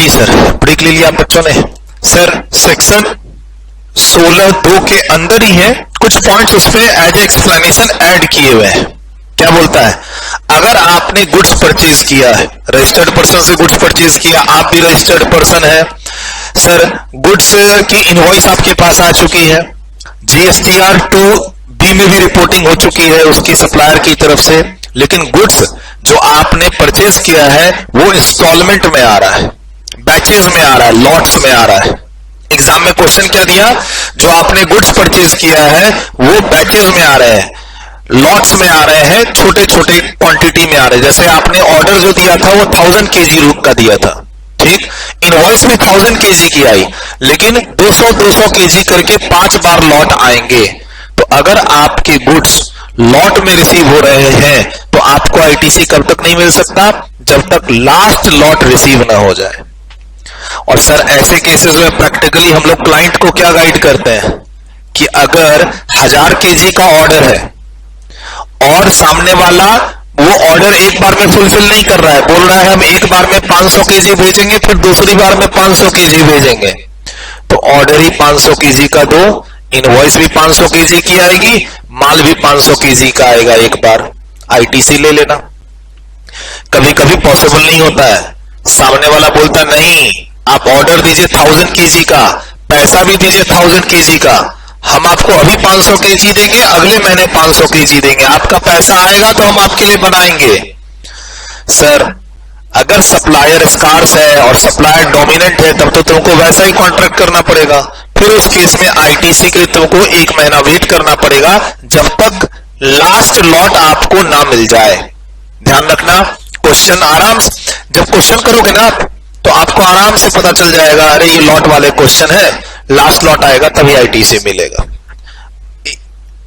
जी sir, break ले लिया आप बच्चों ने। सर सेक्शन 16(2) के अंदर ही है, कुछ पॉइंट्स उसपे एज एक्सप्लेनेशन ऐड किए हुए हैं। क्या बोलता है, अगर आपने गुड्स परचेज किया है, रजिस्टर्ड पर्सन से गुड्स परचेज किया, आप भी रजिस्टर्ड पर्सन है, सर गुड्स की इनवॉइस आपके पास आ चुकी है, GSTR 2B में भी रिपोर्टिंग हो चुकी है उसकी सप्लायर की तरफ से, लेकिन गुड्स जो आपने परचेज किया है वो इंस्टॉलमेंट में आ रहा है, बैचेज में आ रहा है, लॉट्स में आ रहा है। एग्जाम में क्वेश्चन क्या दिया, जो आपने गुड्स परचेज किया है वो बैचेज में आ रहे हैं, लॉट्स में आ रहे हैं, छोटे छोटे क्वांटिटी में आ रहे हैं। जैसे आपने ऑर्डर जो दिया था वो 1000 kg का दिया था, ठीक, इनवॉइस में 1000 kg की आई, लेकिन 200 kg करके 5 बार लॉट आएंगे। तो अगर आपके गुड्स लॉट में रिसीव हो रहे हैं तो आपको आईटीसी कब तक नहीं मिल सकता, जब तक लास्ट लॉट रिसीव ना हो जाए। और सर ऐसे केसेस में प्रैक्टिकली हम लोग क्लाइंट को क्या गाइड करते हैं कि अगर 1000 kg का ऑर्डर है और सामने वाला वो ऑर्डर एक बार में फुलफिल नहीं कर रहा है, बोल रहा है हम एक बार में 500 kg भेजेंगे, फिर दूसरी बार में 500 kg भेजेंगे, तो ऑर्डर ही 500 kg का दो, इनवॉइस भी 500 kg की आएगी, माल भी 500 kg का आएगा, एक बार आईटीसी ले लेना। कभी कभी पॉसिबल नहीं होता है, सामने वाला बोलता नहीं आप ऑर्डर दीजिए 1000 kg का, पैसा भी दीजिए 1000 kg का, हम आपको अभी 500 kg देंगे, अगले महीने 500 kg देंगे, आपका पैसा आएगा तो हम आपके लिए बनाएंगे। सर अगर सप्लायर स्कार्स है और सप्लायर डोमिनेंट है तब तो तुमको वैसा ही कॉन्ट्रैक्ट करना पड़ेगा, फिर उस केस में आईटीसी के तुमको 1 महीना वेट करना पड़ेगा जब तक लास्ट लॉट आपको ना मिल जाए। ध्यान रखना, क्वेश्चन आराम से जब क्वेश्चन करोगे ना तो आपको आराम से पता चल जाएगा, अरे ये लॉट वाले क्वेश्चन है, लास्ट लॉट आएगा तभी आईटीसी मिलेगा।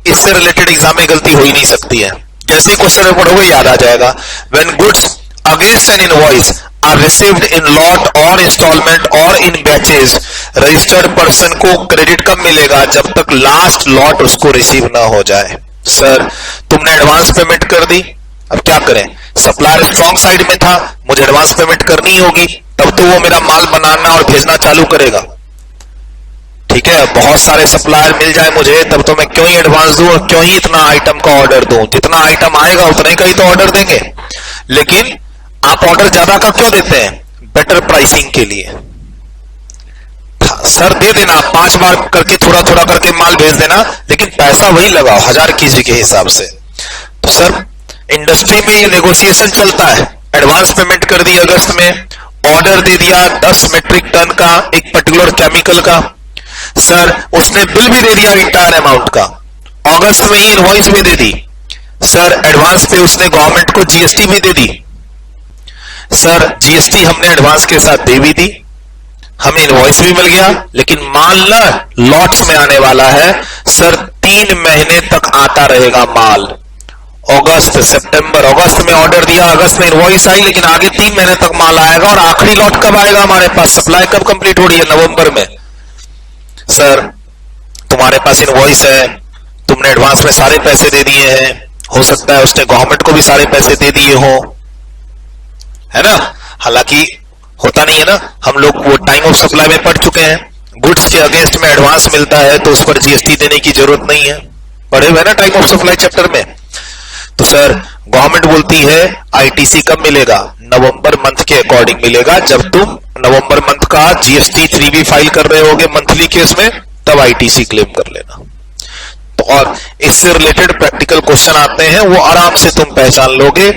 इससे रिलेटेड एग्जाम में गलती हो ही नहीं सकती है, जैसे ही क्वेश्चन पढ़ोगे याद आ जाएगा। When goods against an invoice are received in lot और इंस्टॉलमेंट और इन बैचेज, रजिस्टर्ड पर्सन को क्रेडिट कब मिलेगा, जब तक लास्ट लॉट उसको रिसीव ना हो जाए। सर तुमने एडवांस पेमेंट कर दी, अब क्या करें, सप्लायर स्ट्रॉन्ग साइड में था, मुझे एडवांस पेमेंट करनी होगी, तब तो वो मेरा माल बनाना और भेजना चालू करेगा, ठीक है। बहुत सारे सप्लायर मिल जाए मुझे तब तो मैं क्यों ही एडवांस दूं और क्यों ही इतना आइटम का ऑर्डर दूं, जितना आइटम आएगा उतने का ही तो ऑर्डर देंगे। लेकिन आप ऑर्डर ज्यादा का क्यों देते हैं, बेटर प्राइसिंग के लिए। सर दे देना 5 बार करके थोड़ा थोड़ा करके माल भेज देना, लेकिन पैसा वही लगाओ 1000 kg के हिसाब से। तो सर इंडस्ट्री में ये नेगोशिएशन चलता है, एडवांस पेमेंट कर दी अगस्त में, ऑर्डर दे दिया 10 मेट्रिक टन का एक पर्टिकुलर केमिकल का, सर उसने बिल भी दे दिया इंटायर अमाउंट का, अगस्त में ही इनवॉइस भी दे दी, सर एडवांस पे उसने गवर्नमेंट को जीएसटी भी दे दी, सर जीएसटी हमने एडवांस के साथ दे भी दी, हमें इनवॉइस भी मिल गया, लेकिन माल ना लॉट्स में आने वाला है। सर 3 महीने तक आता रहेगा माल, अगस्त सितंबर, अगस्त में ऑर्डर दिया, अगस्त में इनवॉइस आई, लेकिन आगे 3 महीने तक माल आएगा। और आखिरी लॉट कब आएगा हमारे पास, सप्लाई कब कंप्लीट हो रही है, नवंबर में। सर तुम्हारे पास इनवॉइस है, तुमने एडवांस में सारे पैसे दे दिए हैं, हो सकता है उसने गवर्नमेंट को भी सारे पैसे दे दिए हो, है ना। हालांकि होता नहीं है ना, हम लोग वो टाइम ऑफ सप्लाई में पढ़ चुके हैं, गुड्स के अगेंस्ट में एडवांस मिलता है तो उस पर जीएसटी देने की जरूरत नहीं है, पढ़े हुए ना टाइम ऑफ सप्लाई चैप्टर में। तो सर गवर्नमेंट बोलती है आईटीसी कब मिलेगा, नवंबर मंथ के अकॉर्डिंग मिलेगा, जब तुम नवंबर मंथ का जीएसटी 3B फाइल कर रहे होगे मंथली केस में, तब आईटीसी क्लेम कर लेना। तो और इससे रिलेटेड प्रैक्टिकल क्वेश्चन आते हैं, वो आराम से तुम पहचान लोगे,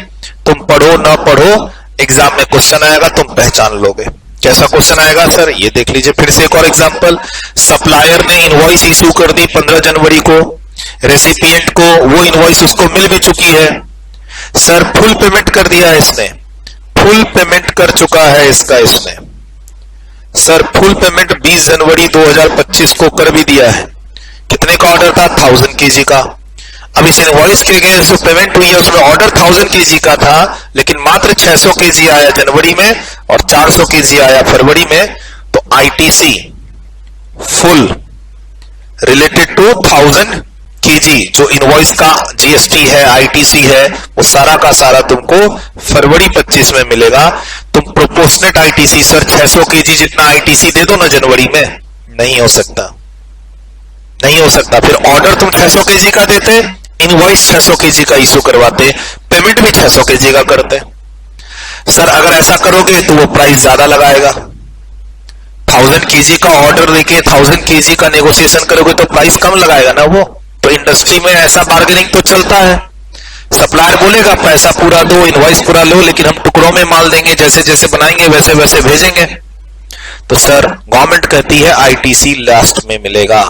तुम पढ़ो ना पढ़ो, एग्जाम में क्वेश्चन आएगा तुम पहचान लोगे। कैसा क्वेश्चन आएगा सर, ये देख लीजिए फिर से एक और एग्जांपल। सप्लायर ने इनवॉइस इशू कर दी 15 जनवरी को, रेसिपिएंट को वो इनवॉइस उसको मिल भी चुकी है, सर फुल पेमेंट कर दिया है इसने, फुल पेमेंट कर चुका है इसने, सर फुल पेमेंट 20 जनवरी 2025 को कर भी दिया है। कितने का ऑर्डर था, 1000 kg का। अब इस इनवॉइस के अगेंस्ट जो पेमेंट हुई है उसमें ऑर्डर 1000 kg का था, लेकिन मात्र 600 kg आया जनवरी में और 400 kg आया फरवरी में। तो ITC full related to 1000 KG जो इनवॉइस का जीएसटी है, आईटीसी है, वो सारा का सारा तुमको फरवरी 25 में मिलेगा। तुम प्रोपोर्शनेट आईटीसी सर 600 केजी जितना आईटीसी दे दो ना जनवरी में, नहीं हो सकता, नहीं हो सकता। फिर ऑर्डर तुम 600 केजी का देते, इनवॉइस 600 केजी का इशू करवाते, पेमेंट भी 600 केजी का करते। सर अगर ऐसा करोगे तो वो प्राइस ज्यादा लगाएगा। 1000 केजी का ऑर्डर देके 1000 केजी का नेगोशिएशन करोगे तो प्राइस कम लगाएगा ना वो। तो इंडस्ट्री में ऐसा बार्गेनिंग तो चलता है। सप्लायर बोलेगा पैसा पूरा दो, इनवॉइस पूरा लो, लेकिन हम टुकड़ों में माल देंगे, जैसे जैसे बनाएंगे वैसे वैसे भेजेंगे। तो सर गवर्नमेंट कहती है आईटीसी लास्ट में मिलेगा।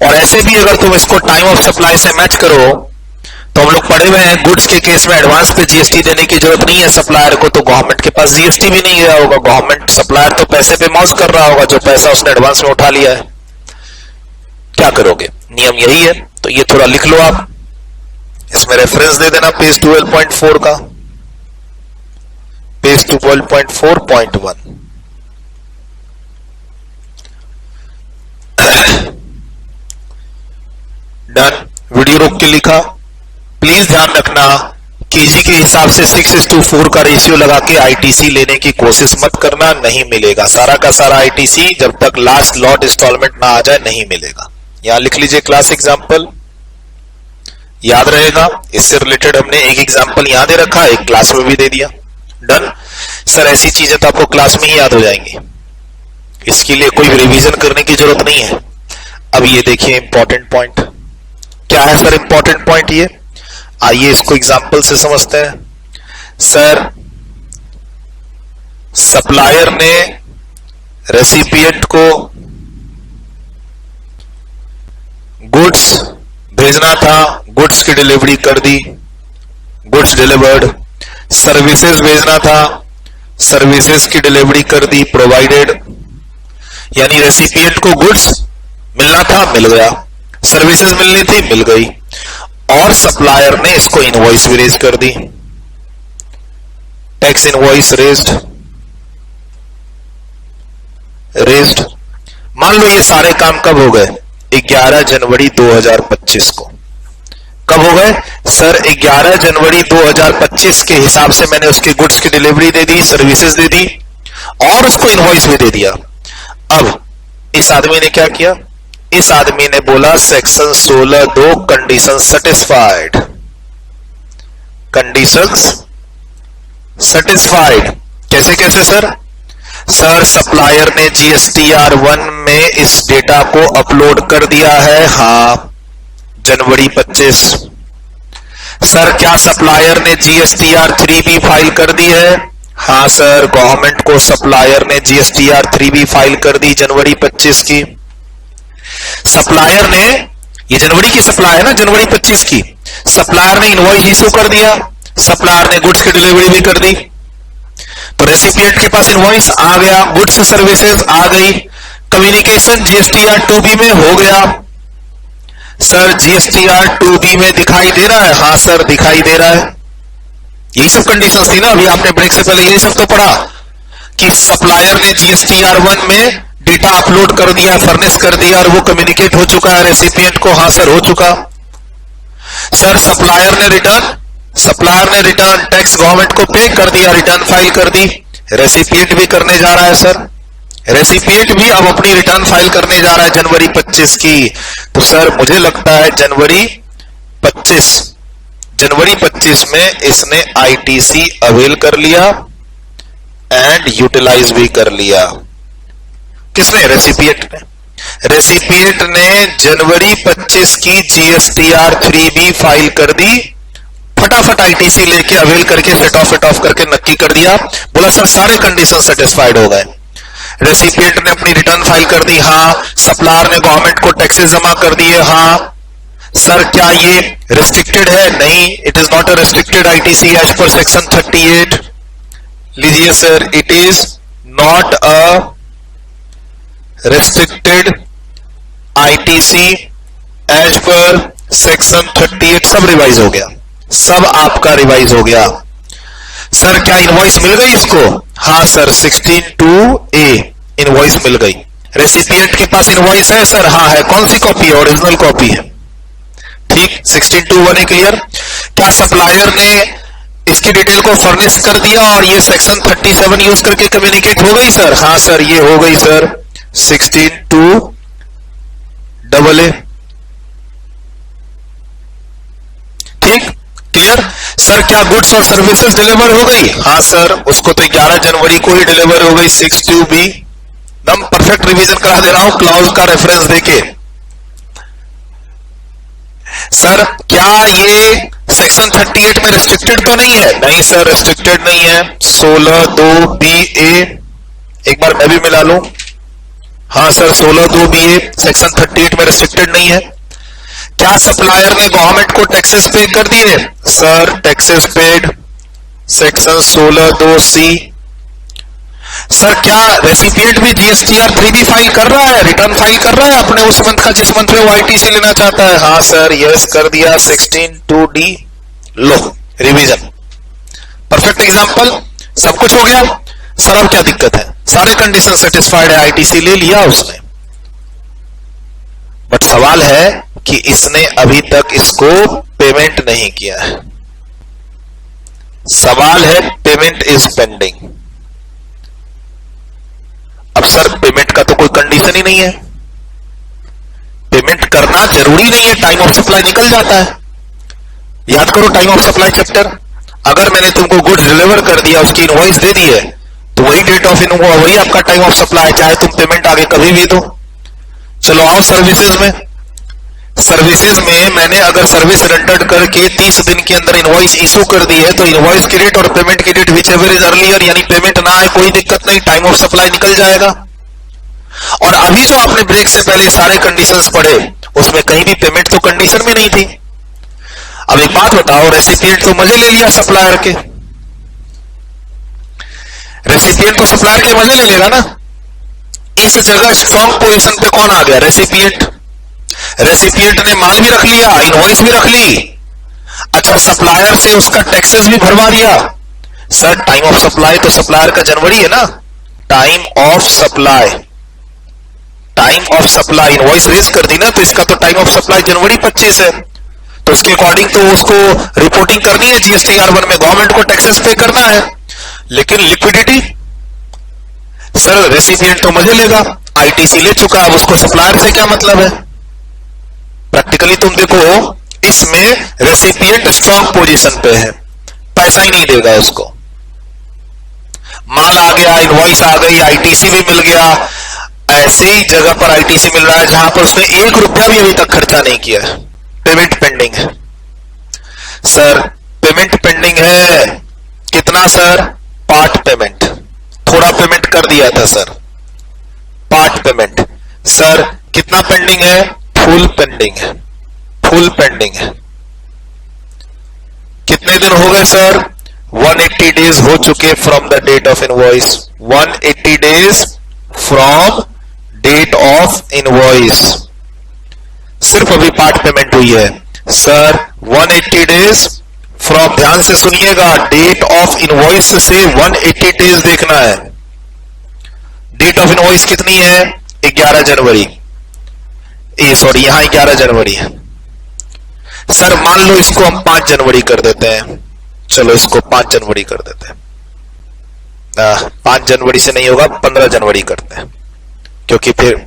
और ऐसे भी अगर तुम इसको टाइम ऑफ सप्लाई से मैच करो तो हम लोग पढ़े हुए हैं गुड्स के केस में एडवांस पे जीएसटी देने की जरूरत नहीं है सप्लायर को, तो गवर्नमेंट के पास जीएसटी भी नहीं गया होगा। गवर्नमेंट सप्लायर तो पैसे पे मौज कर रहा होगा जो पैसा उसने एडवांस में उठा लिया है। क्या करोगे? नियम यही है। तो ये थोड़ा लिख लो आप, इसमें रेफरेंस दे देना पेज 12.4 का, पेज 12.4.1। डन। वीडियो रोक के लिखा। प्लीज ध्यान रखना केजी के हिसाब से 6:4 का रेशियो लगा के आईटीसी लेने की कोशिश मत करना, नहीं मिलेगा। सारा का सारा आईटीसी जब तक लास्ट लॉट इंस्टॉलमेंट ना आ जाए नहीं मिलेगा। यहां लिख लीजिए क्लास एग्जांपल, याद रहेगा। इससे रिलेटेड हमने एक एग्जांपल यहां दे रखा, एक क्लास में भी दे दिया। डन। सर ऐसी चीजें तो आपको क्लास में ही याद हो जाएंगी, इसके लिए कोई रिवीजन करने की जरूरत नहीं है। अब ये देखिए इंपॉर्टेंट पॉइंट क्या है सर। इंपॉर्टेंट पॉइंट ये, आइए इसको एग्जांपल से समझते हैं। सर सप्लायर ने रेसिपिएंट को गुड्स भेजना था, गुड्स की डिलीवरी कर दी, गुड्स डिलीवर्ड। सर्विसेज भेजना था, सर्विसेज की डिलीवरी कर दी, प्रोवाइडेड। यानी रेसिपिएंट को गुड्स मिलना था, मिल गया, सर्विसेज मिलनी थी, मिल गई। और सप्लायर ने इसको इनवॉइस भी रेज कर दी, टैक्स इनवॉइस रेज्ड। मान लो ये सारे काम कब हो गए? 11 जनवरी 2025 को। कब हो गए सर? 11 जनवरी 2025 के हिसाब से मैंने उसके गुड्स की डिलीवरी दे दी, सर्विसेज दे दी और उसको इनवॉइस भी दे दिया। अब इस आदमी ने क्या किया? इस आदमी ने बोला section 16(2) condition satisfied, conditions satisfied. कैसे कैसे सर? सर सप्लायर ने GSTR1 में इस डेटा को अपलोड कर दिया है, हां, जनवरी 25। सर क्या सप्लायर ने GSTR3 भी फाइल कर दी है? हां सर, गवर्नमेंट को सप्लायर ने GSTR3 भी फाइल कर दी जनवरी 25 की। सप्लायर ने, ये जनवरी की सप्लाई है ना, जनवरी 25 की। सप्लायर ने इनवॉइस इशू कर दिया, सप्लायर ने गुड्स की डिलीवरी भी कर दी। तो रेसिपिएंट के पास इनवॉइस आ गया, गुड्स सर्विसेज आ गई, कम्युनिकेशन GSTR2B में हो गया। सर GSTR2B में दिखाई दे रहा है? हां सर दिखाई दे रहा है। यही सब कंडीशंस थी ना, अभी आपने ब्रेक से पहले यही सब तो पढ़ा कि सप्लायर ने GSTR1 में डेटा अपलोड कर दिया, फर्निश कर दिया और वो कम्युनिकेट हो चुका है रेसिपिएंट को। हां सर हो चुका। सर सप्लायर ने रिटर्न टैक्स गवर्नमेंट को पे कर दिया, रिटर्न फाइल कर दी। रेसिपिएंट भी करने जा रहा है सर, रेसिपिएंट भी अब अपनी रिटर्न फाइल करने जा रहा है जनवरी 25 की। तो सर मुझे लगता है जनवरी 25 में इसने आईटीसी अवेल कर लिया एंड यूटिलाइज भी कर लिया। किसने? रेसिपिएंट ने। रेसिपिएंट ने जनवरी 25 की GSTR3B फाइल कर दी, फटाफट आईटीसी लेके अवेल करके सेट ऑफ करके नक्की कर दिया। बोला सर सारे कंडीशन सेटिस्फाइड हो गए। रेसिपिएंट ने अपनी रिटर्न फाइल कर दी, हां। सप्लायर ने गवर्नमेंट को टैक्सेस जमा कर दिए, हां। सर क्या ये रेस्ट्रिक्टेड है? नहीं, it is not a restricted ITC as per section 38। लीजिए sir, it is not a restricted ITC as per section 38। सब रिवाइज हो गया, सब आपका रिवाइज हो गया। सर क्या इनवॉइस मिल गई इसको? हां सर 16(2)(a) इनवॉइस मिल गई। रेसिपिएंट के पास इनवॉइस है सर? हां है। कौन सी कॉपी है? ओरिजिनल कॉपी है। ठीक, 16(2)(1) क्लियर। क्या सप्लायर ने इसकी डिटेल को फर्निश कर दिया और ये सेक्शन 37 यूज करके कम्युनिकेट हो गई सर? हाँ सर, ये हो गई सर 16(2)(a). ठीक, क्लियर। सर क्या गुड्स और सर्विसेज डिलीवर हो गई? हाँ सर, उसको तो 11 जनवरी को ही डिलीवर हो गई 6(2)(b). एकदम परफेक्ट रिवीजन करा दे रहा हूं क्लॉज का रेफरेंस देके। सर क्या ये सेक्शन 38 में रिस्ट्रिक्टेड तो नहीं है? नहीं सर, रिस्ट्रिक्टेड नहीं है। 16(2)(b)(a), एक बार मैं भी मिला लूं। हाँ सर, 16(2)(b)(a) सेक्शन 38 में रिस्ट्रिक्टेड नहीं है। क्या सप्लायर ने गवर्नमेंट को टैक्सेस पे कर दिए? Sir taxes paid, section 16(2)(c). Sir क्या रेसिपिएंट भी GSTR 3B फाइल कर रहा है, रिटर्न फाइल कर रहा है अपने उस मंथ का जिस मंथ में वो ITC लेना चाहता है? हाँ सर, यस कर दिया 16(2)(d). लो रिवीजन, परफेक्ट एग्जांपल, सब कुछ हो गया। सर अब क्या दिक्कत है? सारे कंडीशन सेटिस्फाइड है, ITC ले लिया उसने, बट सवाल है कि इसने अभी तक इसको पेमेंट नहीं किया है। सवाल है पेमेंट इज पेंडिंग। अब सर पेमेंट का तो कोई कंडीशन ही नहीं है, पेमेंट करना जरूरी नहीं है, टाइम ऑफ सप्लाई निकल जाता है। याद करो टाइम ऑफ सप्लाई चैप्टर, अगर मैंने तुमको गुड्स डिलीवर कर दिया, उसकी इनवॉइस दे दी है, तो वही डेट ऑफ इनवॉइस, वही आपका टाइम ऑफ सप्लाई, चाहे तुम पेमेंट आगे कभी भी दो। चलो आओ सर्विसेज में। सर्विसेज में मैंने अगर सर्विस रेंडर्ड करके 30 दिन के अंदर इनवॉइस इशू कर दी है, तो इनवॉइस की डेट और पेमेंट की date which ever is earlier, यानी पेमेंट ना आए कोई दिक्कत नहीं, टाइम ऑफ सप्लाई निकल जाएगा। और अभी जो आपने ब्रेक से पहले सारे कंडीशंस पढ़े, उसमें कहीं भी पेमेंट तो कंडीशन में नहीं थी। अब एक बात बताओ, रेसिपिएंट तो मजे ले लिया सप्लायर के, रेसिपिएंट तो सप्लायर के मजे ले लेगा ना। इस जगह स्ट्रॉन्ग पोजीशन पे कौन आ गया? रेसिपिएंट। रेसिपिएंट ने माल भी रख लिया, इनवॉइस भी रख ली, अच्छा सप्लायर से उसका टैक्सेस भी भरवा दिया। सर टाइम ऑफ सप्लाई तो सप्लायर का जनवरी है ना, time of supply, time of supply invoice raise कर दी ना, तो इसका तो टाइम ऑफ सप्लाई जनवरी 25 है, तो उसके अकॉर्डिंग तो उसको रिपोर्टिंग करनी है GSTR 1 में, गवर्नमेंट को टैक्सेस पे करना है। लेकिन लिक्विडिटी, सर रेसिपिएंट तो मजे लेगा, ITC ले चुका, अब उसको सप्लायर से क्या मतलब है? प्रैक्टिकली तुम देखो इसमें रेसिपिएंट स्ट्रॉन्ग पोजीशन पे है, पैसा ही नहीं देगा उसको, माल आ गया, इनवॉइस आ गई, ITC भी मिल गया, ऐसी जगह पर ITC मिल रहा है जहां पर उसने 1 रुपया भी अभी तक खर्चा नहीं किया है, पेमेंट पेंडिंग है। सर पेमेंट पेंडिंग है कितना सर? पार्ट पेमेंट, थोड़ा पेमेंट कर दिया था सर, पार्ट पेमेंट। सर कितना पेंडिंग है? फुल पेंडिंग है, फुल पेंडिंग है। कितने दिन हो गए सर? 180 डेज हो चुके from the date of invoice, 180 days from date of invoice, सिर्फ अभी पार्ट पेमेंट हुई है। सर 180 डेज फ्रॉम, ध्यान से सुनिएगा, डेट ऑफ इनवॉइस से 180 डेज देखना है। डेट ऑफ इनवॉइस कितनी है? 11 जनवरी, सॉरी यहां 11 जनवरी है। सर मान लो इसको हम 5 जनवरी कर देते हैं, चलो इसको 5 जनवरी कर देते हैं। 5 जनवरी से नहीं होगा, 15 जनवरी करते हैं, क्योंकि फिर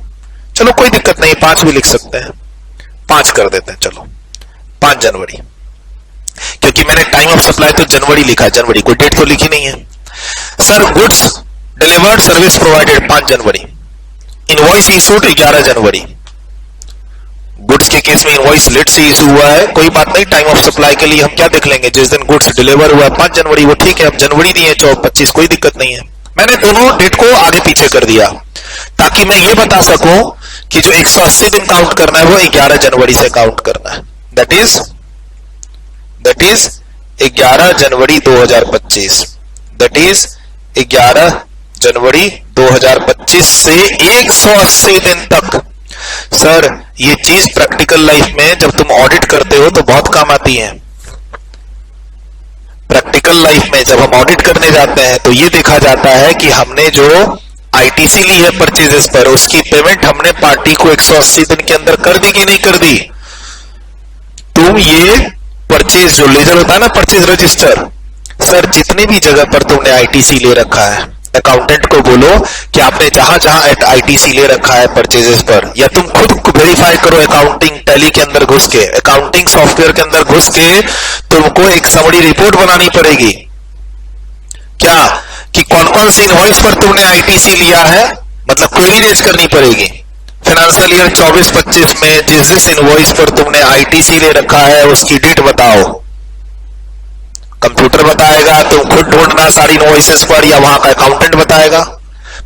चलो कोई दिक्कत नहीं, 5 भी लिख सकते हैं, 5 कर देते हैं, चलो 5 जनवरी, क्योंकि मैंने टाइम ऑफ सप्लाई तो जनवरी लिखा है, जनवरी कोई डेट तो लिखी नहीं है। Sir goods delivered service provided 5 जनवरी, इनवॉइस इशूड 11 जनवरी। गुड्स के केस में इनवॉइस लेट से इशू हुआ है, कोई बात नहीं, टाइम ऑफ सप्लाई के लिए हम क्या देख लेंगे, जिस दिन गुड्स डिलीवर हुआ 5 जनवरी, वो ठीक है, अब जनवरी दिए 25, कोई दिक्कत नहीं है। मैंने दोनों डेट को आगे पीछे कर दिया ताकि मैं ये बता सकूं कि जो 180 दिन काउंट करना है वो 11 जनवरी से काउंट करना है, that is 11 January 2025, that is 11 जनवरी 2025 से 180 दिन तक। सर ये चीज प्रैक्टिकल लाइफ में जब तुम ऑडिट करते हो तो बहुत काम आती है। प्रैक्टिकल लाइफ में जब हम ऑडिट करने जाते हैं तो ये देखा जाता है कि हमने जो ITC ली है परचेजेस पर, उसकी पेमेंट हमने पार्टी को 180 दिन के अंदर कर दी कि नहीं कर दी। तुम ये परचेज जो लेजर होता है ना, परचेज रजिस्टर, सर जितनी भी जगह पर तुमने आईटीसी ले रखा है, अकाउंटेंट को बोलो कि आपने जहां जहां आईटीसी ले रखा है परचेजेस पर, या तुम खुद वेरीफाई करो अकाउंटिंग टैली के अंदर घुस के, अकाउंटिंग सॉफ्टवेयर के अंदर घुस के तुमको एक समरी रिपोर्ट बनानी पड़ेगी। क्या कि कौन कौन सी इनवॉइस पर तुमने आईटीसी लिया है, मतलब क्वेरी रेज करनी पड़ेगी। फाइनेंशियल ईयर 24-25 में जिस जिस इनवॉइस पर तुमने आईटीसी ले रखा है उसकी डेट बताओ। कंप्यूटर बताएगा, तुम खुद ढूंढना सारी इनवॉइसेस पर, या वहां का अकाउंटेंट बताएगा।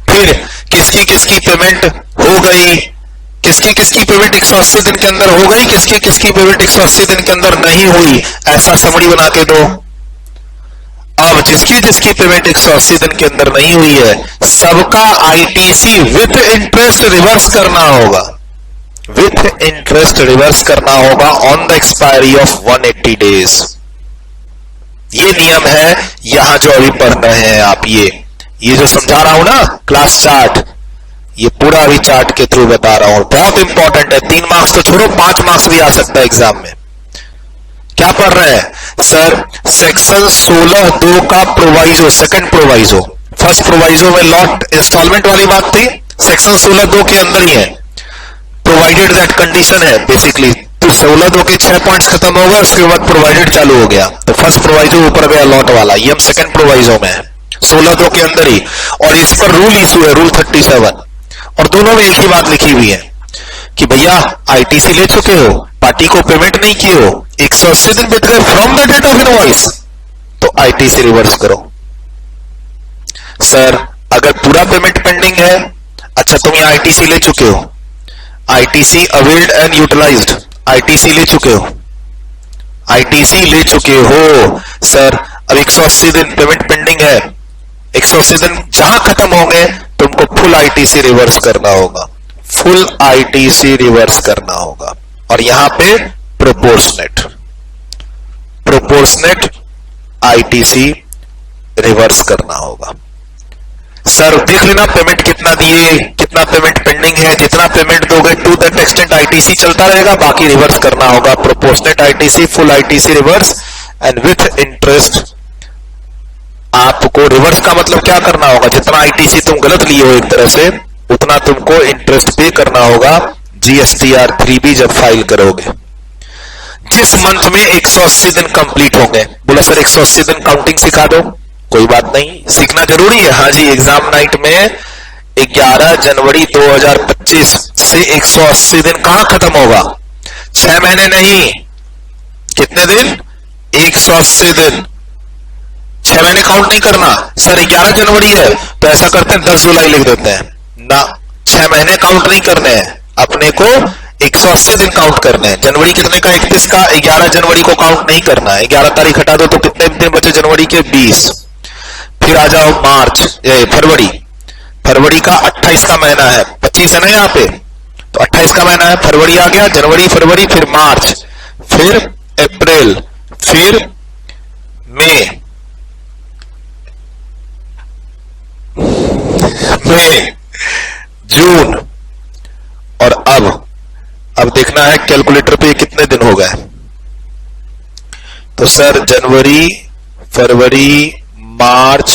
फिर किसकी किसकी पेमेंट हो गई, किसकी किसकी पेमेंट 180 दिन के अंदर हो गई, किसकी किसकी पेमेंट 180 दिन के अंदर नहीं हुई, ऐसा समरी बना के दो। अब जिसकी जिसकी पेमेंट 180 दिन के अंदर नहीं हुई है, सबका आईटीसी विथ इंटरेस्ट रिवर्स करना होगा, विथ इंटरेस्ट रिवर्स करना होगा on the expiry of 180 days. ये नियम है यहां जो अभी पढ़ रहे हैं आप, ये जो समझा रहा हूं ना क्लास चार्ट, ये पूरा अभी चार्ट के थ्रू बता रहा हूं, बहुत इंपॉर्टेंट है। 3 मार्क्स तो छोड़ो, 5 मार्क्स भी आ सकता है एग्जाम में। क्या पढ़ रहे हैं सर? सेक्शन 16(2) का proviso, second proviso. First proviso में लॉट इंस्टॉलमेंट वाली बात थी, सेक्शन 16(2) के अंदर ही है, प्रोवाइडेड दैट कंडीशन है बेसिकली। तो 16(2) के 6 पॉइंट्स खत्म हो गए, उसके बाद प्रोवाइडेड चालू हो गया, तो फर्स्ट प्रोवाइजो ऊपर गया लॉट वाला, ये हम सेकंड प्रोवाइजो में है 16(2) के अंदर ही। और इस पर रूल इशू है, रूल 37, और दोनों में एक ही बात लिखी हुई है कि भैया आईटीसी ले चुके हो, पार्टी को पेमेंट नहीं किए हो, 180 दिन बीत गए from the date of invoice, तो आईटीसी रिवर्स करो। सर अगर पूरा पेमेंट पेंडिंग है, अच्छा तुम ये आईटीसी ले चुके हो, ITC availed and utilised, ITC ले चुके हो, आईटीसी ले चुके हो सर, अब 180 दिन पेमेंट पेंडिंग है, 180 दिन जहां खत्म होंगे तुमको फुल आईटीसी रिवर्स करना होगा, फुल आईटीसी रिवर्स करना होगा। और यहां पे प्रोपोर्शनेट, प्रोपोर्शनेट आईटीसी रिवर्स करना होगा। सर देख लेना पेमेंट कितना दिए, कितना पेमेंट पेंडिंग है, जितना पेमेंट दोगे टू दैट एक्सटेंट आईटीसी चलता रहेगा, बाकी रिवर्स करना होगा। Proportionate ITC, full ITC reverse and with interest. आपको रिवर्स का मतलब क्या करना होगा, जितना आईटीसी तुम गलत लिए हो एक तरह से, उतना तुमको इंटरेस्ट पे करना होगा जीएसटीआर 3B जब फाइल करोगे। जिस मंथ में 180 दिन कंप्लीट होंगे, बोला सर 180 दिन काउंटिंग सिखा दो, कोई बात नहीं, सीखना जरूरी है। हाँ जी, एग्जाम नाइट में 11 जनवरी 2025 से 180 दिन कहां खत्म होगा, 6 महीने नहीं, कितने दिन, 180 दिन, 6 महीने काउंट नहीं करना। सर 11 जनवरी है तो ऐसा करते हैं 10 जुलाई लिख देते हैं ना, 6 महीने काउंट नहीं करने हैं, अपने को 180 दिन काउंट करने हैं। जनवरी कितने का, 31 का, 11 जनवरी को काउंट नहीं करना है, 11 तारीख हटा दो तो कितने दिन बचे जनवरी के, 20। फिर आ जाओ मार्च, फरवरी, फरवरी का 28 का महीना है, 25 है ना यहाँ पे, तो 28 का महीना है, फरवरी आ गया, जनवरी फरवरी, फिर मार्च, फिर अप्रैल, फिर मई, जून, और अब देखना है कैलकुलेटर पे कितने दिन हो गए। तो सर जनवरी, फरवरी, मार्च,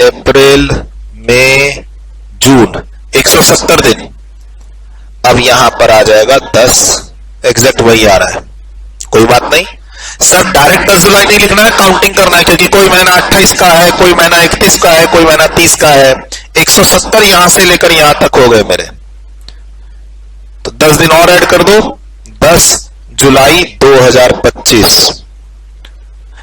अप्रैल, मई, जून, 170 दिन। अब यहां पर आ जाएगा 10, एग्जैक्ट वही आ रहा है, कोई बात नहीं। सर डायरेक्ट 10 जुलाई नहीं लिखना है, काउंटिंग करना है, क्योंकि कोई महीना 28 का है, कोई महीना 31 का है, कोई महीना 30 का है। 170 यहां से लेकर यहां तक हो गए मेरे, तो 10 दिन और ऐड कर दो, 10 जुलाई 2025।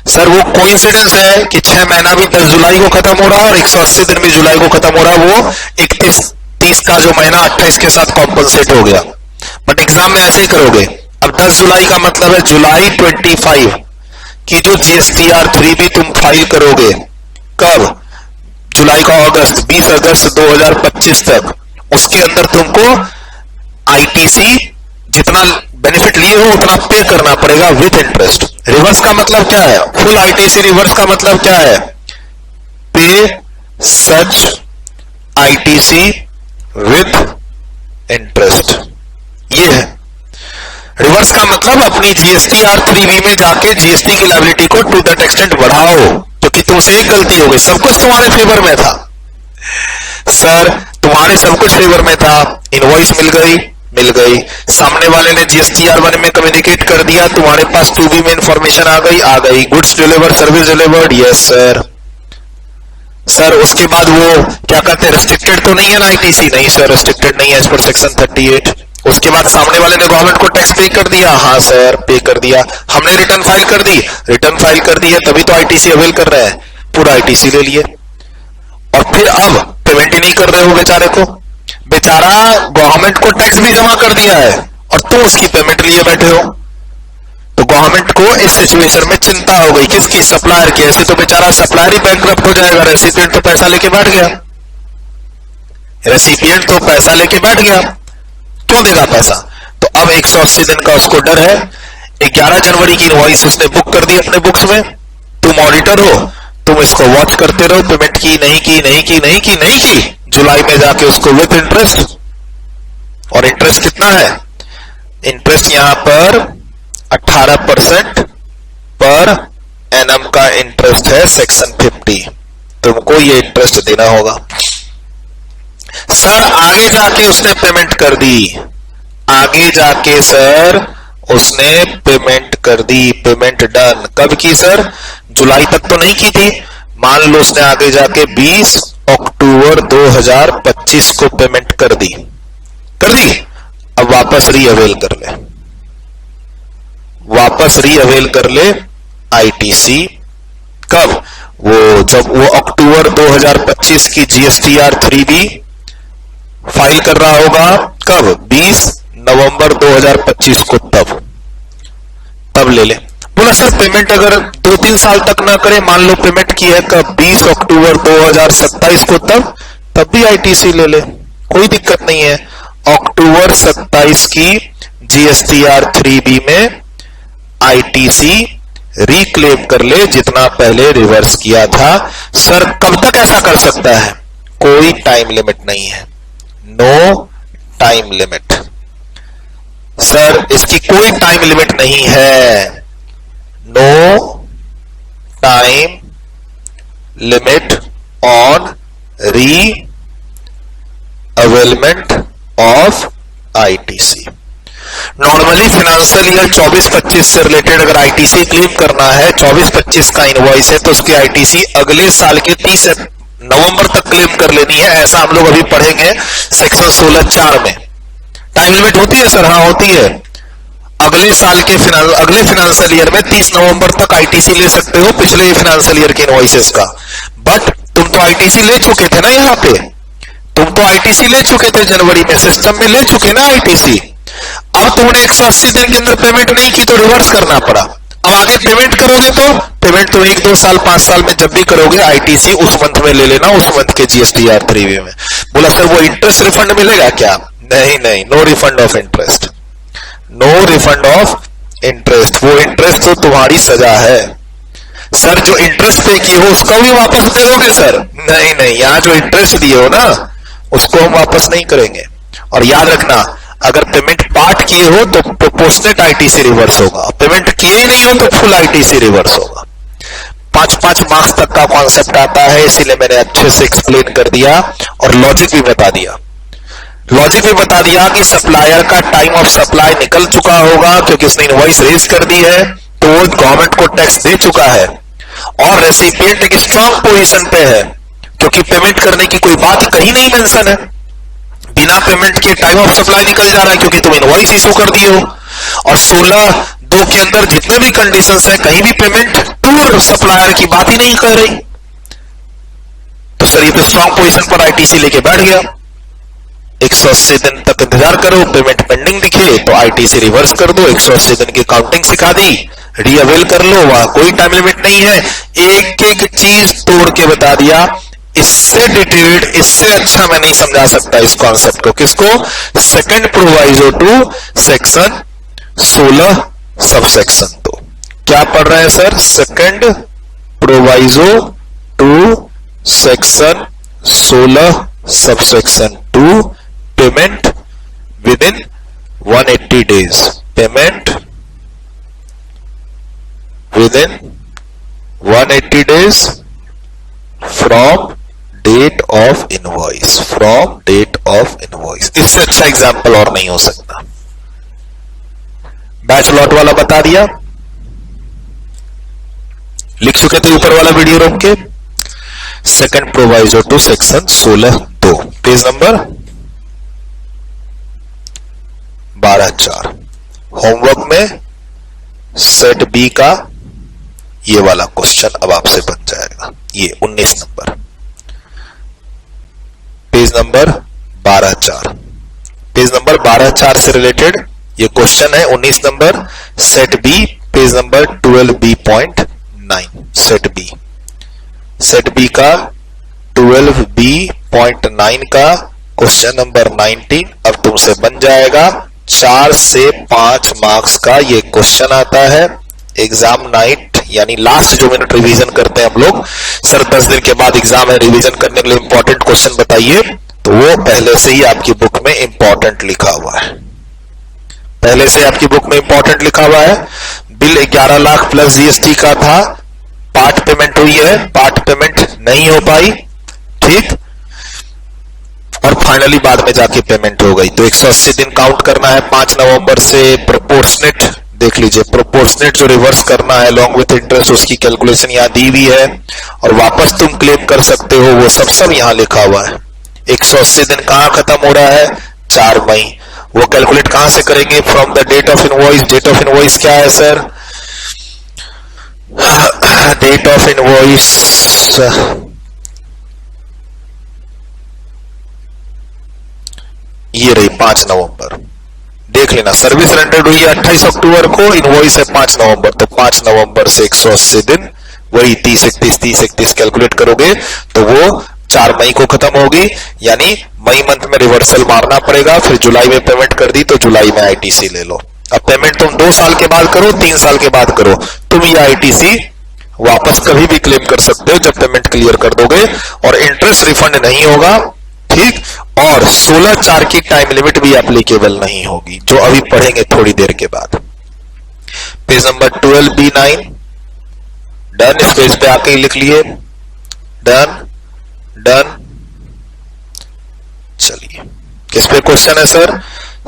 सर वो कोइंसिडेंस है कि 6 महीना भी 10 जुलाई को खत्म हो रहा है और 180 दिन भी जुलाई को खत्म हो रहा है, वो 31-30 का जो महीना 28 के साथ कॉम्पनसेट हो गया, बट एग्जाम में ऐसे ही करोगे। अब 10 जुलाई का मतलब है जुलाई 25 की जो जीएसटीआर 3B तुम फाइल करोगे, कब, जुलाई का अगस्त, 20 अगस्त 2025 तक, उसके अंदर तुमको आईटीसी जितना बेनिफिट लिए हो उतना पे करना पड़ेगा विथ इंटरेस्ट। रिवर्स का मतलब क्या है, फुल आईटीसी रिवर्स का मतलब क्या है, पे सच आईटीसी विथ इंटरेस्ट, ये है। रिवर्स का मतलब अपनी जीएसटी R3B में जाके जीएसटी की लायबिलिटी को टू दैट एक्सटेंट बढ़ाओ, क्योंकि तुमसे एक गलती हो गई, सब कुछ तुम्हारे फेवर में था सर, तुम्हारे सब कुछ फेवर में था, इनवॉइस मिल गई, सामने वाले ने GSTR1 में कम्युनिकेट कर दिया, तुम्हारे पास 2B में इंफॉर्मेशन आ गई, goods deliver, service delivered, yes sir उसके बाद वो क्या कहते हैं, रेस्ट्रिक्टेड तो नहीं है ना ITC? नहीं सर, रेस्ट्रिक्टेड नहीं है एज पर सेक्शन 38। उसके बाद सामने वाले ने गवर्नमेंट को टैक्स पे कर दिया, हाँ सर पे कर दिया, हमने रिटर्न फाइल कर दी है, तभी तो ITC अवेल कर रहा है, पूरा ITC ले लिए, और फिर अब पेमेंट ही नहीं कर रहे हो बेचारे को, बेचारा गवर्नमेंट को टैक्स भी जमा कर दिया है और तुम उसकी पेमेंट लिए बैठे हो। तो गवर्नमेंट को इस सिचुएशन में चिंता हो गई, किसकी? सप्लायर की। ऐसे तो बेचारा सप्लायर ही बैंकक्रप्ट हो जाएगा, रेसिपिएंट तो पैसा लेके बैठ गया, क्यों देगा पैसा? तो अब 180 दिन का उसको डर है। 11 जनवरी की इनवॉइस उसने बुक कर दी अपने बुक्स में, तुम ऑडिटर हो, तुम इसको वॉच करते रहो, पेमेंट की नहीं की, जुलाई में जाके उसको विथ इंटरेस्ट, और इंटरेस्ट कितना है? इंटरेस्ट यहां पर 18% पर एनम का इंटरेस्ट है, सेक्शन 50, तुमको ये इंटरेस्ट देना होगा। सर आगे जाके उसने पेमेंट कर दी, पेमेंट डन। कब की सर? जुलाई तक तो नहीं की थी, मान लो उसने आगे जाके 20 अक्टूबर 2025 को पेमेंट कर दी, अब वापस रीअवेल कर ले ITC। कब? जब वो अक्टूबर 2025 की GSTR3B फाइल कर रहा होगा, कब? 20 नवंबर 2025 को, तब ले ले। बोला सर पेमेंट अगर 2-3 साल तक ना करे, मान लो पेमेंट की है कब? 20 अक्टूबर 2027 को, तब भी ITC ले ले, कोई दिक्कत नहीं है। अक्टूबर 27 की GSTR3B में ITC रिक्लेम कर ले जितना पहले रिवर्स किया था। सर कब तक ऐसा कर सकता है? कोई टाइम लिमिट नहीं है, नो टाइम लिमिट। सर इसकी कोई टाइम लिमिट नहीं है, no time limit on re availment of ITC। Normally financial year 24-25 से रिलेटेड अगर ITC क्लेम करना है, 24-25 का इनवॉइस है, तो उसकी ITC अगले साल के 30 नवंबर तक क्लेम कर लेनी है। ऐसा हम लोग अभी पढ़ेंगे सेक्शन 16(4) में। टाइम लिमिट होती है सर? हाँ होती है। अगले फाइनेंशियल ईयर में 30 नवंबर तक ITC ले सकते हो पिछले फाइनेंशियल ईयर के इनवॉइसेस का। बट तुम तो ITC ले चुके थे ना, यहाँ पे तुम तो ITC ले चुके थे, जनवरी में सिस्टम में ले चुके ना ITC। अब तुमने 180 दिन के अंदर पेमेंट नहीं की तो रिवर्स करना पड़ा। अब आगे पेमेंट करोगे तो पेमेंट तो 1-2 साल 5 साल में जब भी करोगे ITC उस मंथ में ले लेना, उस मंथ के GSTR3B में। बोला सर वो इंटरेस्ट रिफंड मिलेगा क्या? नहीं, नो रिफंड ऑफ इंटरेस्ट, वो इंटरेस्ट तो तुम्हारी सजा है। सर जो इंटरेस्ट पे किए हो उसका भी वापस दे दोगे सर? नहीं, यहां जो इंटरेस्ट दिए हो ना उसको हम वापस नहीं करेंगे। और याद रखना, अगर पेमेंट पार्ट किए हो तो प्रोपोर्शनेट ITC रिवर्स होगा, पेमेंट किए ही नहीं हो तो फुल ITC रिवर्स होगा। 5-5 मार्क्स तक का कॉन्सेप्ट आता है, इसीलिए मैंने अच्छे से एक्सप्लेन कर दिया और लॉजिक भी बता दिया कि सप्लायर का टाइम ऑफ सप्लाई निकल चुका होगा क्योंकि उसने इनवॉइस रेज कर दी है, तो वो गवर्नमेंट को टैक्स दे चुका है, और रेसिपिएंट एक स्ट्रांग पोजीशन पे है क्योंकि पेमेंट करने की कोई बात कहीं नहीं मेंशन है। बिना पेमेंट के टाइम ऑफ सप्लाई निकल जा रहा है क्योंकि तुम इनवॉइस इशू कर दिए हो, और 16(2) के अंदर जितने भी कंडीशंस हैं कहीं भी पेमेंट टू सप्लायर की बात ही नहीं कर रही। तो सर ये तो स्ट्रांग पोजीशन पर ITC लेके बैठ गया। 180 दिन तक इंतजार करो, पेमेंट पेंडिंग दिखे तो ITC रिवर्स कर दो, 180 दिन की काउंटिंग सिखा दी, रीअवेल कर लो, वहां कोई टाइम लिमिट नहीं है। एक चीज तोड़ के बता दिया, इससे डिटेल्ड, इससे अच्छा मैं नहीं समझा सकता इस कॉन्सेप्ट को। किसको? Second proviso to section 16 subsection 2। क्या पढ़ रहे हैं sir? Second proviso to section 16 subsection 2, payment within 180 डेज। Payment within 180 days from date of invoice, from date of invoice. इससे अच्छा एग्जाम्पल और नहीं हो सकता। बैच लॉट वाला बता दिया, लिख चुके थे ऊपर वाला वीडियो रोक के। Second proviso to section 16(2), page number 12(4). Homework में सेट बी का ये वाला क्वेश्चन अब आपसे बन जाएगा, ये 19 नंबर, पेज नंबर 12(4). पेज नंबर 12(4) से रिलेटेड ये क्वेश्चन है 19 नंबर, set B, page number 12B.9, set B. Set B का 12B.9 का क्वेश्चन नंबर 19 अब तुमसे बन जाएगा। 4 से 5 मार्क्स का ये क्वेश्चन आता है। एग्जाम नाइट यानी लास्ट जो मिनट रिवीजन करते हैं हम लोग, सर 10 दिन के बाद एग्जाम है, रिवीजन करने के लिए इंपॉर्टेंट क्वेश्चन बताइए, तो वो पहले से ही आपकी बुक में इंपॉर्टेंट लिखा हुआ है, पहले से आपकी बुक में इंपॉर्टेंट लिखा हुआ है। बिल 11 लाख प्लस जीएसटी का था, पार्ट पेमेंट हुई है, पार्ट पेमेंट नहीं हो पाई, ठीक, और फाइनली बाद में जाके पेमेंट हो गई। तो 180 दिन काउंट करना है 5 नवंबर से। प्रोपोर्शनेट देख लीजिए, प्रोपोर्शनेट जो रिवर्स करना है लॉन्ग विथ इंटरेस्ट, उसकी कैलकुलेशन यहां दी हुई है, और वापस तुम क्लेम कर सकते हो, वो सब यहां लिखा हुआ है। 180 दिन कहां खत्म हो रहा है? 4 मई। वो कैलकुलेट कहां से करेंगे? From the date of invoice. Date of invoice क्या है सर? डेट ऑफ इनवॉइस ये रही 5 नवंबर, देख लेना। सर्विस रेंडर्ड हुई है 28 अक्टूबर को, इनवॉइस है 5 नवंबर, तो 5 नवंबर से 180 दिन, वही 30-31 कैलकुलेट करोगे तो वो 4 मई को खत्म होगी, यानी मई मंथ में रिवर्सल मारना पड़ेगा। फिर जुलाई में पेमेंट कर दी तो जुलाई में आईटीसी ले लो। अब पेमेंट तुम 2 साल के बाद करो, 3 साल के बाद करो, तुम ये आईटीसी वापस कभी भी क्लेम कर सकते हो जब पेमेंट क्लियर कर दोगे, और इंटरेस्ट रिफंड नहीं होगा, ठीक, और 16/4 की टाइम लिमिट भी एप्लीकेबल नहीं होगी, जो अभी पढ़ेंगे थोड़ी देर के बाद। Page number 12B9 done. इस पेज पे आके लिख लिए डन डन। चलिए, किस पे क्वेश्चन है sir?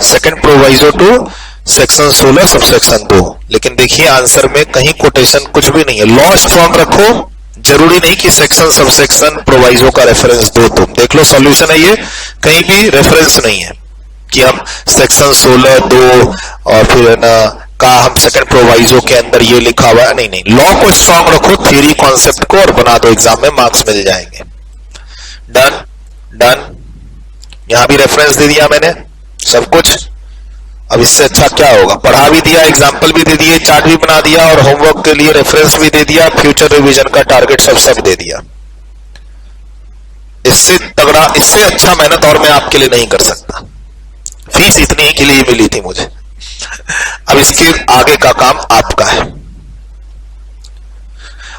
Second proviso to section 16 subsection 2। लेकिन देखिए आंसर में कहीं कोटेशन कुछ भी नहीं है। लॉ स्ट्रॉन्ग रखो, जरूरी नहीं कि सेक्शन सबसेक्शन प्रोवाइजो का रेफरेंस दो, तुम देख लो सॉल्यूशन है ये, कहीं भी रेफरेंस नहीं है कि हम सेक्शन 16(2) और फिर ना का हम सेकंड प्रोवाइजो के अंदर ये लिखा हुआ है, नहीं, लॉ को स्ट्रॉन्ग रखो, थ्योरी कॉन्सेप्ट को, और बना दो, एग्जाम में मार्क्स मिल जाएंगे। Done done. यहां भी रेफरेंस दे दिया मैंने, सब कुछ। अब इससे अच्छा क्या होगा? पढ़ा भी दिया, एग्जाम्पल भी दे दिए, चार्ट भी बना दिया, और होमवर्क के लिए रेफरेंस भी दे दिया, फ्यूचर रिवीजन का टारगेट सब दे दिया। इससे तगड़ा, इससे अच्छा मेहनत और मैं आपके लिए नहीं कर सकता। फीस इतनी ही के लिए मिली थी मुझे, अब इसके आगे का काम आपका है।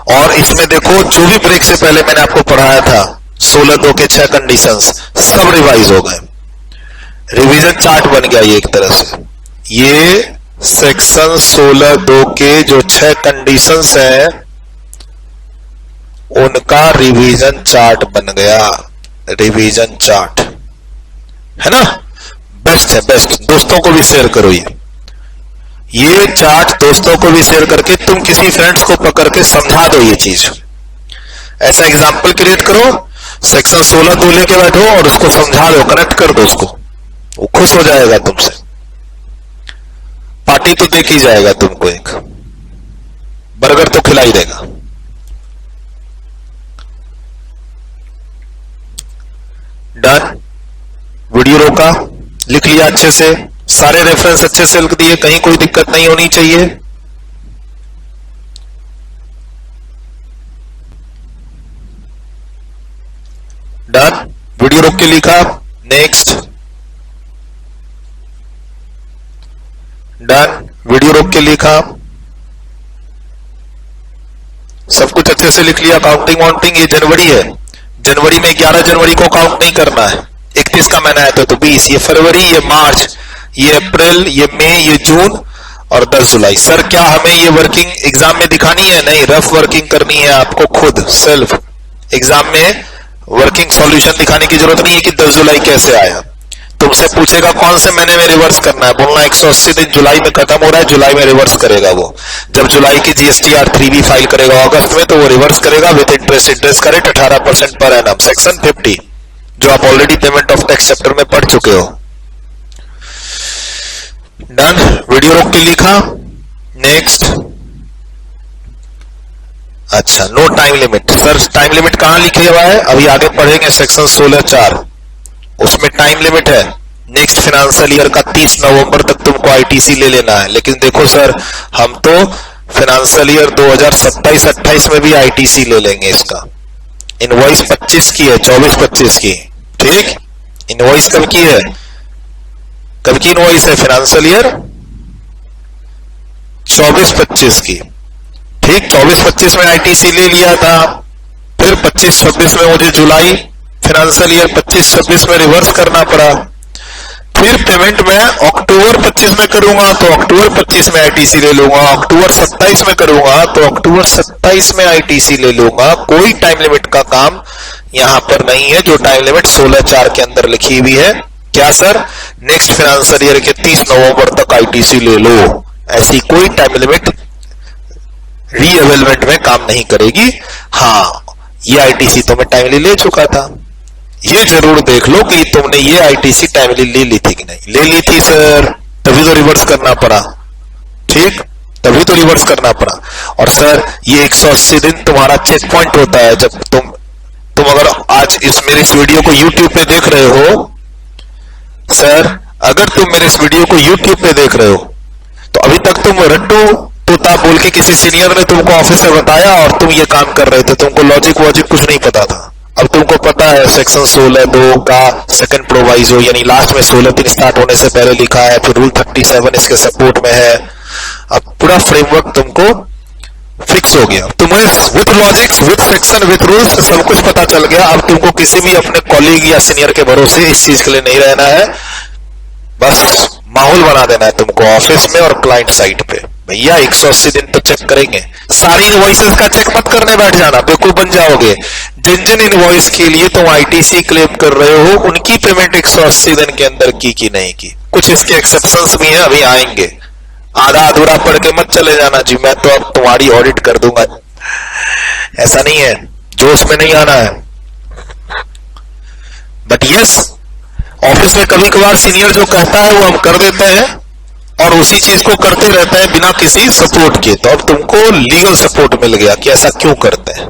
और इसमें देखो, जो भी ब्रेक से पहले मैंने आपको पढ़ाया था 16(2) के 6 कंडीशंस सब रिवाइज हो गए, रिवीजन चार्ट बन गया ये एक तरह से। ये सेक्शन 16(2) के जो 6 कंडीशंस हैं उनका रिवीजन चार्ट बन गया, रिवीजन चार्ट है ना। बेस्ट है, बेस्ट। दोस्तों को भी शेयर करो, ये चार्ट दोस्तों को भी शेयर करके तुम किसी फ्रेंड्स को पकड़ के समझा दो ये चीज। ऐसा एग्जाम्पल क्रिएट करो, सेक्शन 16(2) लेके बैठो और उसको समझा दो, कनेक्ट कर दो उसको, वो खुश हो जाएगा तुमसे, पार्टी तो देख ही जाएगा तुमको, एक बर्गर तो खिला ही देगा। डन। वीडियो रोका, लिख लिया अच्छे से, सारे रेफरेंस अच्छे से लिख दिए, कहीं कोई दिक्कत नहीं होनी चाहिए। डन। वीडियो रोक के लिखा, नेक्स्ट। डन। वीडियो रोक के लिखा, सब कुछ अच्छे से लिख लिया। काउंटिंग वाउंटिंग, ये जनवरी है, जनवरी में 11 जनवरी को काउंट नहीं करना है, 31 का महीना है तो 20, ये फरवरी, ये मार्च, ये अप्रैल, ये मई, ये जून, और 10 जुलाई। सर क्या हमें ये वर्किंग एग्जाम में दिखानी है? नहीं, रफ वर्किंग करनी है आपको खुद सेल्फ। एग्जाम में वर्किंग सॉल्यूशन दिखाने की जरूरत नहीं है कि 10 जुलाई कैसे आया। तुमसे पूछेगा कौन से महीने में रिवर्स करना है, बोलना 180 दिन जुलाई में खत्म हो रहा है, जुलाई में रिवर्स करेगा वो। जब जुलाई की GSTR 3 भी फाइल करेगा अगस्त में, तो वो रिवर्स करेगा विद इंटरेस्ट। इंटरेस्ट का रेट 18% पर एनम, सेक्शन 50, जो आप already payment of tax chapter में पढ़ चुके हो। डन, वीडियो रोक के लिखा। नेक्स्ट, अच्छा, no time limit. Sir time limit कहां लिखे हुआ है? अभी आगे पढ़ेंगे सेक्शन 16(4), उसमें टाइम लिमिट है। नेक्स्ट फाइनेंशियल ईयर का 30 नवंबर तक तुमको ITC ले लेना है। लेकिन देखो सर, हम तो फाइनेंशियल ईयर 2027-28 में भी ITC ले लेंगे। इसका इनवॉइस 25 की है, 24-25 की। ठीक, इनवॉइस कब की है? कब की इनवॉइस है? फाइनेंशियल ईयर 24-25 की। ठीक, 24-25 में ITC ले लिया था, फिर 25-26 में मुझे जुलाई फाइनेंशियल ईयर 25-26 में रिवर्स करना पड़ा। फिर पेमेंट में अक्टूबर 25 में करूंगा तो अक्टूबर 25 में ITC ले लूंगा, अक्टूबर 27 में करूंगा तो अक्टूबर 27 में ITC ले लूंगा। कोई टाइम लिमिट का काम यहां पर नहीं है, जो टाइम लिमिट 16(4) के अंदर लिखी हुई है। क्या सर? नेक्स्ट फाइनेंशियल ईयर के 30 नवंबर तक ITC ले लो। ऐसी कोई टाइम लिमिट रीअवेलमेंट में काम नहीं करेगी। हाँ, ये ITC तो मैं टाइमली ले चुका था। ये जरूर देख लो कि तुमने ये ITC टाइमली ले ली थी कि नहीं। ले ली थी सर, तभी तो रिवर्स करना पड़ा। ठीक, तभी तो रिवर्स करना पड़ा। और सर ये 180 दिन तुम्हारा चेक पॉइंट होता है। जब तुम अगर आज मेरे इस वीडियो को YouTube पे देख रहे हो, सर अगर तुम मेरे इस वीडियो को YouTube पे देख रहे हो, तो अभी तक तुम रट्टू तोता बोल के किसी सीनियर ने तुमको ऑफिस में बताया और तुम ये काम कर रहे थे। तुमको लॉजिक वॉजिक कुछ नहीं पता था। अब तुमको पता है सेक्शन 16(2) का सेकंड प्रोवाइजो, यानी लास्ट में 16 स्टार्ट होने से पहले लिखा है, फिर रूल 37 इसके सपोर्ट में है। अब पूरा फ्रेमवर्क तुमको फिक्स हो गया। तुम्हें with logics, with section, with rules सब कुछ पता चल गया। अब तुमको किसी भी अपने कॉलीग या सीनियर के भरोसे इस चीज के लिए नहीं रहना है। बस माहौल बना देना है तुमको ऑफिस में और क्लाइंट साइट पे। भैया 180 दिन तो चेक करेंगे। सारी इनवॉइसेस का चेक मत करने बैठ जाना, बेवकूफ बन जाओगे। जिन जिन इनवॉइस के लिए तुम ITC क्लेम कर रहे हो, उनकी पेमेंट 180 दिन के अंदर की नहीं की। कुछ इसके एक्सेप्शंस भी हैं, अभी आएंगे। आधा अधूरा पढ़ के मत चले जाना जी मैं तो अब तुम्हारी ऑडिट कर दूंगा। ऐसा नहीं है, जोश में नहीं आना है। बट यस, ऑफिस में कभी कभार सीनियर जो कहता है वो हम कर देते हैं और उसी चीज को करते रहते हैं बिना किसी सपोर्ट के। तो अब तुमको लीगल सपोर्ट मिल गया कि ऐसा क्यों करते हैं।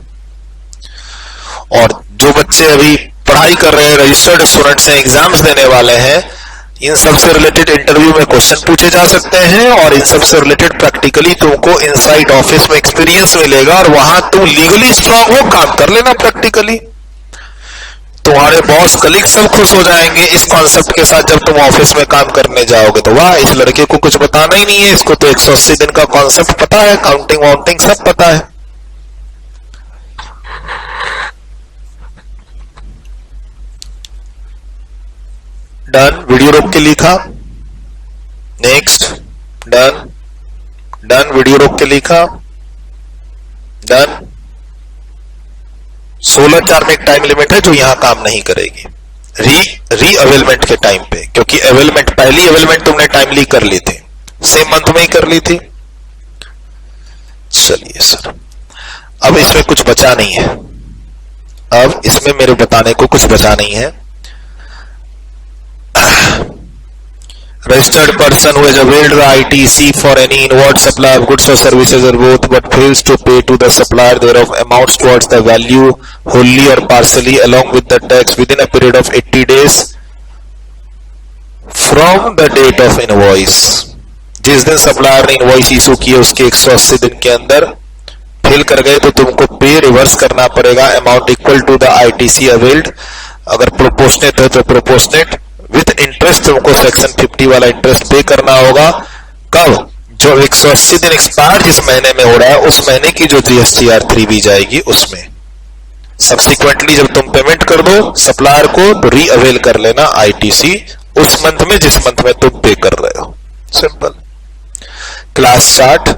और जो बच्चे अभी पढ़ाई कर रहे हैं, रजिस्टर्ड स्टूडेंट्स हैं, एग्जाम्स देने वाले हैं, इन सब से रिलेटेड इंटरव्यू में क्वेश्चन पूछे जा सकते हैं और इन सब से रिलेटेड प्रैक्टिकली तुमको इनसाइड ऑफिस में एक्सपीरियंस मिलेगा और वहां तुम लीगली स्ट्रांग हो, काम कर लेना प्रैक्टिकली। तुम्हारे बॉस, कलीग सब खुश हो जाएंगे इस कॉन्सेप्ट के साथ जब तुम ऑफिस में काम करने जाओगे। तो वाह, इस लड़के को कुछ बताना ही नहीं है, इसको तो 180 दिन का कॉन्सेप्ट पता है, काउंटिंग वाउंटिंग सब पता है। डन, वीडियो रोक के लिखा। नेक्स्ट, डन डन, वीडियो रोक के लिखा। डन। 16(4) में एक टाइम लिमिट है जो यहां काम नहीं करेगी रीअवेलमेंट के टाइम पे, क्योंकि अवेलमेंट, पहली अवेलमेंट तुमने टाइमली कर ली थी, सेम मंथ में ही कर ली थी। चलिए सर, अब इसमें कुछ बचा नहीं है। अब इसमें मेरे बताने को कुछ बचा नहीं है। Registered person who has availed the ITC for any inward supply of goods or services or both but fails to pay to the supplier thereof amounts towards the value wholly or partially along with the tax within a period of 80 days from the date of invoice। जिस दिन supplier ने invoice issue की है उसके 180 दिन के अंदर fail कर गए तो तुमको पे रिवर्स करना पड़ेगा amount equal to the ITC availed. अगर प्रोपोर्शनेट है तो प्रोपोर्शनेट, विथ इंटरेस्ट तुमको सेक्शन 50 वाला इंटरेस्ट पे करना होगा। कब? जो 180 दिन एक्सपायर जिस महीने में हो रहा है उस महीने की जो GSTR 3 भी जाएगी उसमें। सब्सिक्वेंटली जब तुम पेमेंट कर दो सप्लायर को तो रीअवेल कर लेना ITC उस मंथ में जिस मंथ में तुम पे कर रहे हो। सिंपल। क्लास चार्ट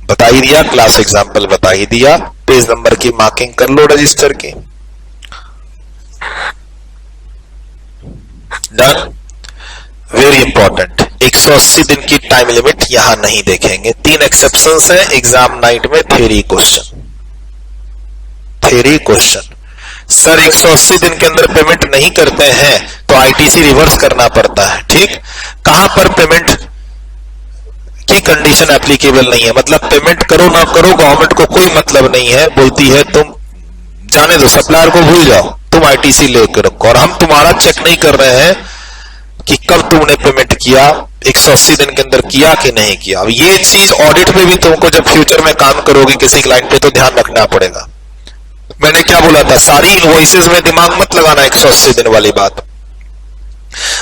बता ही दिया, क्लास एग्जाम्पल बता ही दिया, पेज नंबर की मार्किंग कर लो रजिस्टर की। डन। वेरी इंपॉर्टेंट, 180 दिन की टाइम लिमिट यहां नहीं देखेंगे। 3 एक्सेप्शंस है एग्जाम नाइट में। थ्योरी क्वेश्चन सर 180 दिन के अंदर पेमेंट नहीं करते हैं तो आईटीसी रिवर्स करना पड़ता है। ठीक, कहां पर पेमेंट की कंडीशन एप्लीकेबल नहीं है, मतलब पेमेंट करो ना करो गवर्नमेंट को कोई मतलब नहीं है, बोलती है तुम जाने दो, सप्लायर को भूल जाओ, तुम आईटीसी लेकर रखो और हम तुम्हारा चेक नहीं कर रहे हैं कि कब तुमने पेमेंट किया, 180 दिन के अंदर किया कि नहीं किया। अब ये चीज ऑडिट में भी तुमको जब फ्यूचर में काम करोगे किसी क्लाइंट पे तो ध्यान रखना पड़ेगा। मैंने क्या बोला था, सारी इनवॉइसेस में दिमाग मत लगाना 180 दिन वाली बात।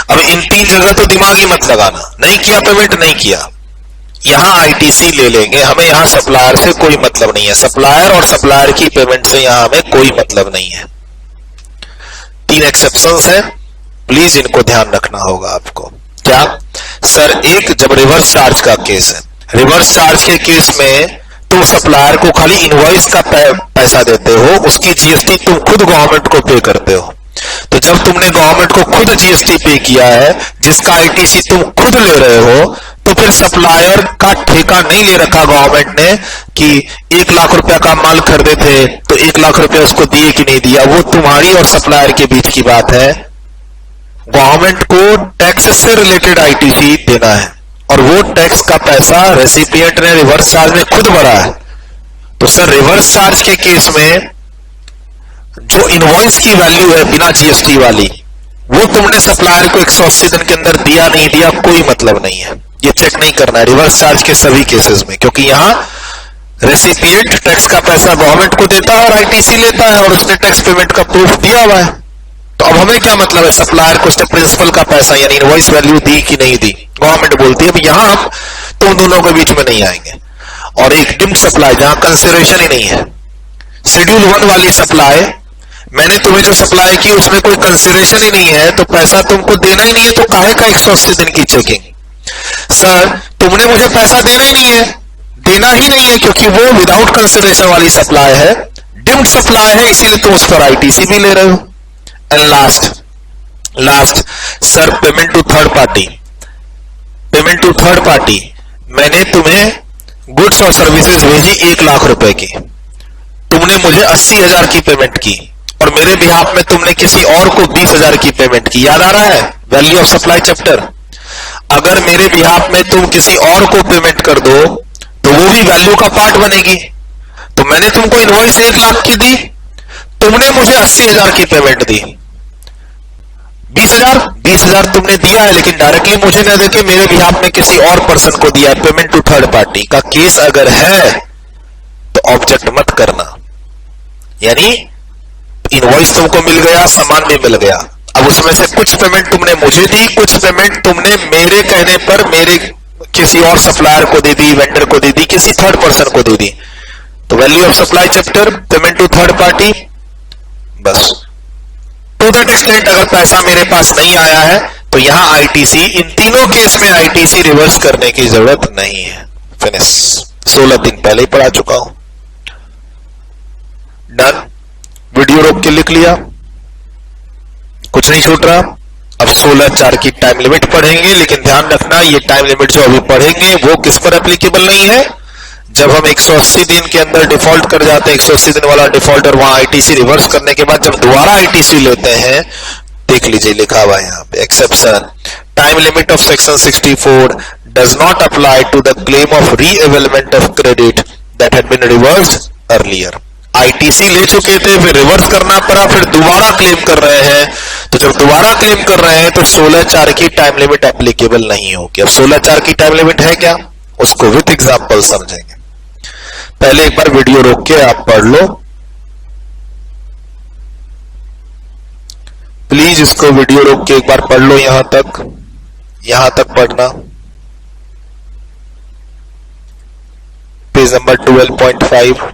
अब इन 3 जगह तो दिमाग ही मत लगाना, नहीं किया पेमेंट नहीं किया, यहां आईटीसी ले लेंगे, हमें यहां सप्लायर से कोई मतलब नहीं है, सप्लायर और सप्लायर की पेमेंट से यहां हमें कोई मतलब नहीं है। 3 एक्सेप्शंस है, प्लीज इनको ध्यान रखना होगा आपको। क्या सर, एक जब रिवर्स चार्ज का केस है, रिवर्स चार्ज के केस में तुम सप्लायर को खाली इनवॉइस का पैसा देते हो, उसकी जीएसटी तुम खुद गवर्नमेंट को पे करते हो। तो जब तुमने गवर्नमेंट को खुद जीएसटी पे किया है, जिसका आईटीसी तुम खुद ले रहे हो, तो फिर सप्लायर का ठेका नहीं ले रखा गवर्नमेंट ने कि 1 लाख रुपया का माल खरीदे थे तो 1 लाख रुपया उसको दिए कि नहीं दिया। वो तुम्हारी और सप्लायर के बीच की बात है। गवर्नमेंट को टैक्स से रिलेटेड आईटीसी देना है और वो टैक्स का पैसा रेसिपिएंट ने रिवर्स चार्ज में खुद भरा है। तो सर रिवर्स चार्ज के केस में जो इनवॉइस की वैल्यू है बिना जीएसटी वाली, वो तुमने सप्लायर को 180 दिन के अंदर दिया नहीं दिया कोई मतलब नहीं है, ये चेक नहीं करना है रिवर्स चार्ज के सभी केसेस में, क्योंकि यहां रेसिपिएंट टैक्स का पैसा गवर्नमेंट को देता है और आईटीसी लेता है और उसने टैक्स पेमेंट का प्रूफ दिया हुआ है। तो अब हमें क्या मतलब है, सप्लायर को उसने प्रिंसिपल का पैसा यानी इनवॉइस वैल्यू दी कि नहीं दी, गवर्नमेंट बोलती है। अब यहां हम तुम दोनों के बीच में नहीं आएंगे। और एक डिम्ड सप्लाई जहां कंसिडरेशन ही नहीं है, शेड्यूल 1 वाली सप्लाई, मैंने तुम्हें जो सप्लाई की उसमें कोई कंसिडरेशन ही नहीं है, तो पैसा तुमको देना ही नहीं है, तो काहे का 180 दिन की चेकिंग। सर तुमने मुझे पैसा देना ही नहीं है, देना ही नहीं है क्योंकि वो विदाउट कंसिडरेशन वाली सप्लाई है, डिम्ड सप्लाई है, इसीलिए तुम उस पर आईटीसी भी ले रहे हो। And last sir payment to third party, मैंने तुम्हें गुड्स और सर्विसेज भेजी 1 लाख रुपए की, तुमने मुझे 80,000 की पेमेंट की और मेरे बिहाफ में तुमने किसी और को 20,000 की पेमेंट की। याद आ रहा है वैल्यू ऑफ सप्लाई चैप्टर। अगर मेरे बिहाफ में तुम किसी और को पेमेंट कर दो तो वो भी वैल्यू का पार्ट बनेगी। तो मैंने तुमको इनवॉइस 1 लाख की दी, तुमने मुझे 80,000 की पेमेंट दी, 20,000 तुमने दिया है लेकिन डायरेक्टली मुझे न देके मेरे बिहाफ में किसी और पर्सन को दिया है। पेमेंट टू थर्ड पार्टी का केस अगर है तो ऑब्जेक्ट मत करना, यानी इनवॉइस तुमको मिल गया, सामान भी मिल गया, अब उसमें से कुछ पेमेंट तुमने मुझे दी, कुछ पेमेंट तुमने मेरे कहने पर मेरे किसी और सप्लायर को दे दी, वेंडर को दे दी, किसी थर्ड पर्सन को दे दी। तो value of supply chapter, payment to third party, बस टू दैट एक्सटेंट अगर पैसा मेरे पास नहीं आया है तो यहां आईटीसी, इन तीनों केस में आईटीसी रिवर्स करने की जरूरत नहीं है। फिनिश। 16 दिन पहले ही पढ़ा चुका हूं। डन। वीडियो रोक के लिख लिया, कुछ नहीं छूट रहा। अब 16/4 की टाइम लिमिट पढ़ेंगे, लेकिन ध्यान रखना ये टाइम लिमिट जो अभी पढ़ेंगे वो किस पर एप्लीकेबल नहीं है, जब हम 180 दिन के अंदर डिफॉल्ट कर जाते हैं, 180 दिन वाला डिफॉल्ट, और वहां आईटीसी रिवर्स करने के बाद जब दोबारा आईटीसी लेते हैं, देख लीजिए लिखा हुआ है यहाँ पे exception, time limit of section 64 does not apply to the claim of reavailment of credit that had been reversed earlier. ITC ले चुके थे, फिर रिवर्स करना पड़ा, फिर दोबारा क्लेम कर रहे हैं, तो जब दोबारा क्लेम कर रहे हैं तो 16/4 की टाइम लिमिट एप्लीकेबल नहीं होगी। अब 16/4 की टाइम लिमिट है क्या, उसको विद एग्जांपल समझेंगे। पहले एक बार वीडियो रोक के आप पढ़ लो, प्लीज इसको वीडियो रोक के एक बार पढ़ लो, यहां तक पढ़ना, पेज नंबर 12.5।